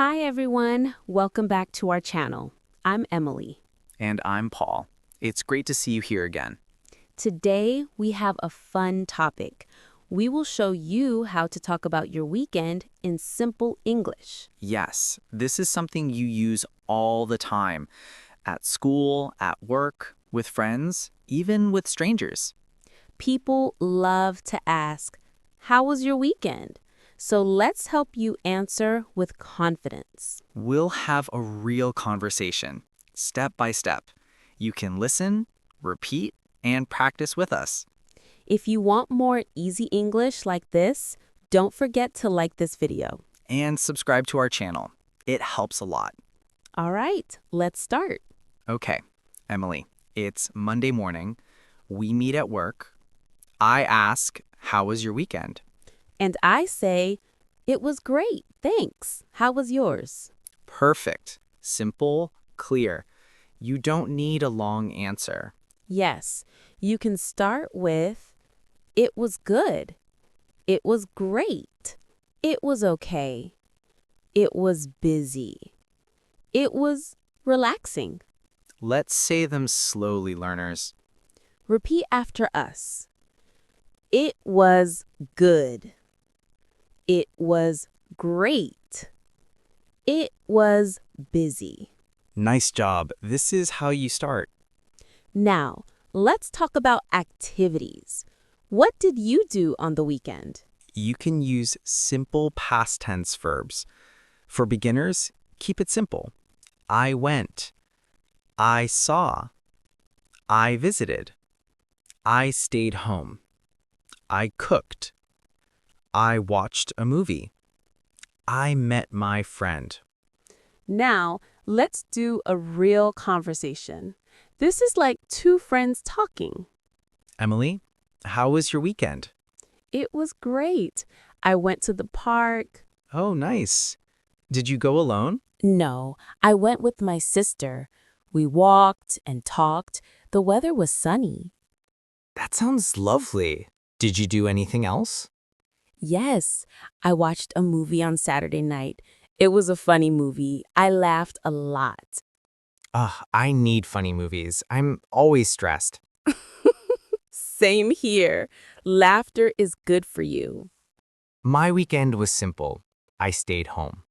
Hi everyone, welcome back to our channel. I'm Emily. And I'm Paul. It's great to see you here again. Today we have a fun topic. We will show you how to talk about your weekend in simple English. Yes, this is something you use all the time. At school, at work, with friends, even with strangers. People love to ask, how was your weekend? So let's help you answer with confidence. We'll have a real conversation, step by step. You can listen, repeat, and practice with us. If you want more easy English like this, don't forget to like this video. And subscribe to our channel. It helps a lot. All right, let's start. Okay, Emily, it's Monday morning. We meet at work. I ask, how was your weekend? And I say, it was great, thanks. How was yours? Perfect. Simple, clear. You don't need a long answer. Yes, you can start with, it was good. It was great. It was okay. It was busy. It was relaxing. Let's say them slowly, learners. Repeat after us. It was good. It was great. It was busy. Nice job. This is how you start. Now, let's talk about activities. What did you do on the weekend? You can use simple past tense verbs. For beginners, keep it simple. I went. I saw. I visited. I stayed home. I cooked. I watched a movie. I met my friend. Now, let's do a real conversation. This is like two friends talking. Emily, how was your weekend? It was great. I went to the park. Oh, nice. Did you go alone? No, I went with my sister. We walked and talked. The weather was sunny. That sounds lovely. Did you do anything else? Yes, I watched a movie on Saturday night. It was a funny movie. I laughed a lot. I need funny movies. I'm always stressed. Same here. Laughter is good for you. My weekend was simple. I stayed home.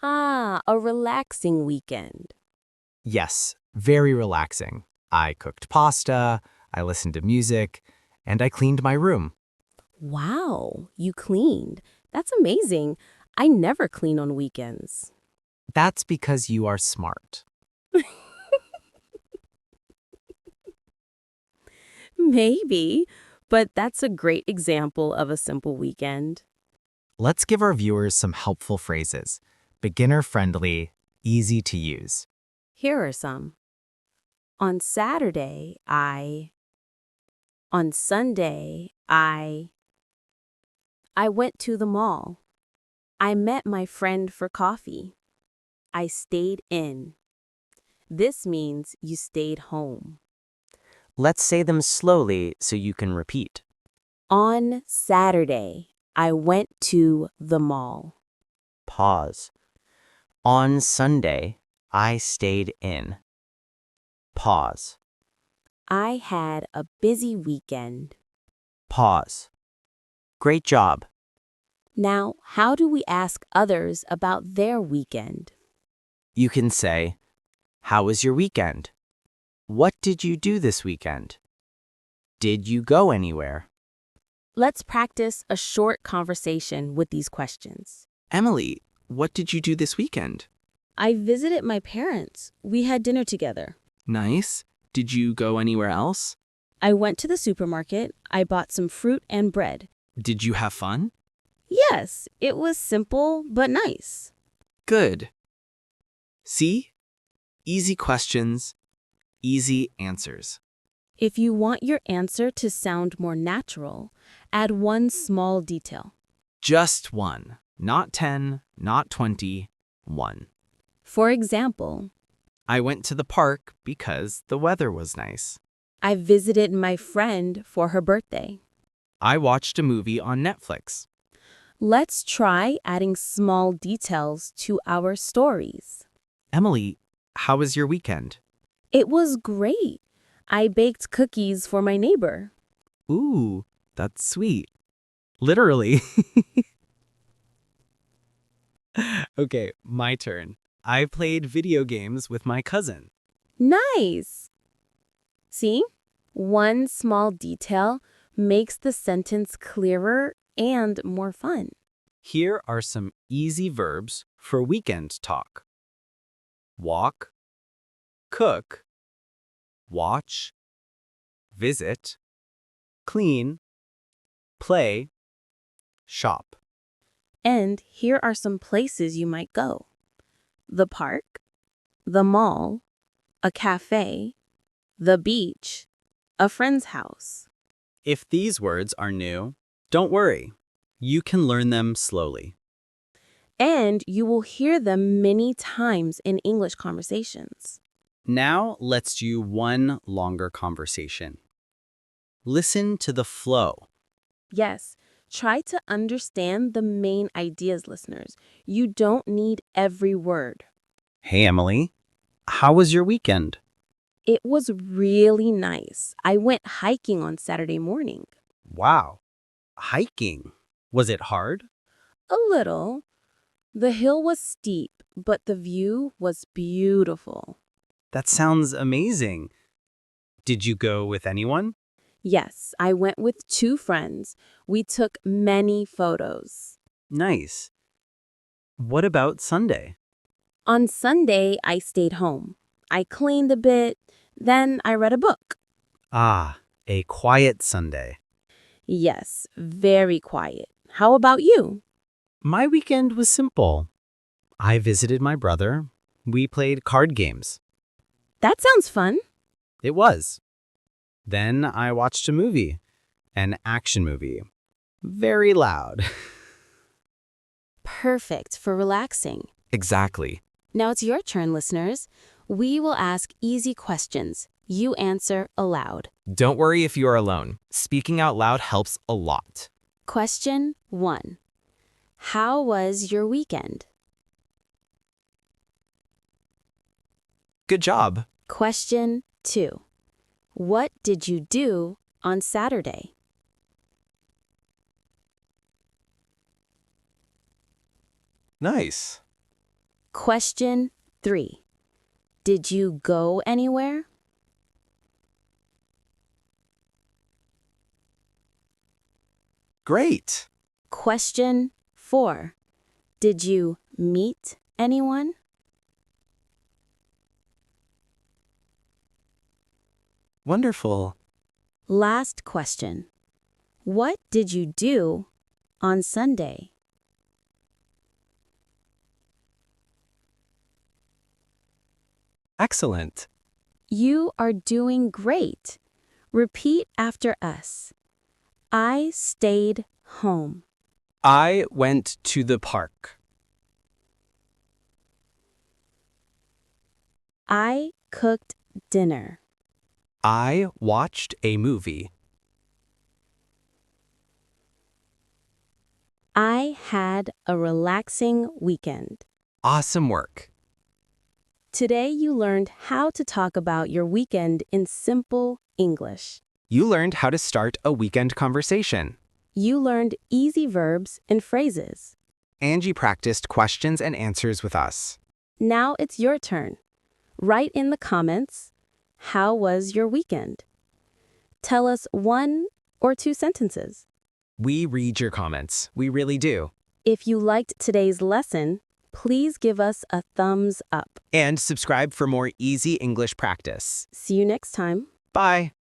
Ah, a relaxing weekend. Yes, very relaxing. I cooked pasta, I listened to music, and I cleaned my room. Wow, you cleaned. That's amazing. I never clean on weekends. That's because you are smart. Maybe, but that's a great example of a simple weekend. Let's give our viewers some helpful phrases. Beginner-friendly, easy to use. Here are some. On Saturday, On Sunday, I went to the mall. I met my friend for coffee. I stayed in. This means you stayed home. Let's say them slowly so you can repeat. On Saturday, I went to the mall. Pause. On Sunday, I stayed in. Pause. I had a busy weekend. Pause. Great job. Now, how do we ask others about their weekend? You can say, how was your weekend? What did you do this weekend? Did you go anywhere? Let's practice a short conversation with these questions. Emily, what did you do this weekend? I visited my parents. We had dinner together. Nice. Did you go anywhere else? I went to the supermarket. I bought some fruit and bread. Did you have fun? Yes, it was simple but nice. Good. See? Easy questions, easy answers. If you want your answer to sound more natural, add one small detail. Just one. Not 10, not 20, one. For example, I went to the park because the weather was nice. I visited my friend for her birthday. I watched a movie on Netflix. Let's try adding small details to our stories. Emily, how was your weekend? It was great. I baked cookies for my neighbor. Ooh, that's sweet. Literally. Okay, my turn. I played video games with my cousin. Nice! See? One small detail makes the sentence clearer and more fun. Here are some easy verbs for weekend talk. Walk, cook, watch, visit, clean, play, shop. And here are some places you might go: the park, the mall, a cafe, the beach, a friend's house. If these words are new, don't worry. You can learn them slowly. And you will hear them many times in English conversations. Now let's do one longer conversation. Listen to the flow. Yes, try to understand the main ideas, listeners. You don't need every word. Hey, Emily. How was your weekend? It was really nice. I went hiking on Saturday morning. Wow. Hiking. Was it hard? A little. The hill was steep, but the view was beautiful. That sounds amazing. Did you go with anyone? Yes, I went with 2 friends. We took many photos. Nice. What about Sunday? On Sunday, I stayed home. I cleaned a bit, then I read a book. Ah, a quiet Sunday. Yes, very quiet. How about you? My weekend was simple. I visited my brother. We played card games. That sounds fun. It was. Then I watched a movie, an action movie. Very loud. Perfect for relaxing. Exactly. Now it's your turn, listeners. We will ask easy questions. You answer aloud. Don't worry if you are alone. Speaking out loud helps a lot. Question 1. How was your weekend? Good job. Question 2. What did you do on Saturday? Nice. Question 3. Did you go anywhere? Great. Question 4. Did you meet anyone? Wonderful. Last question. What did you do on Sunday? Excellent. You are doing great. Repeat after us. I stayed home. I went to the park. I cooked dinner. I watched a movie. I had a relaxing weekend. Awesome work. Today you learned how to talk about your weekend in simple English. You learned how to start a weekend conversation. You learned easy verbs and phrases. And you practiced questions and answers with us. Now it's your turn. Write in the comments, how was your weekend? Tell us 1 or 2 sentences. We read your comments. We really do. If you liked today's lesson, please give us a thumbs up. And subscribe for more easy English practice. See you next time. Bye.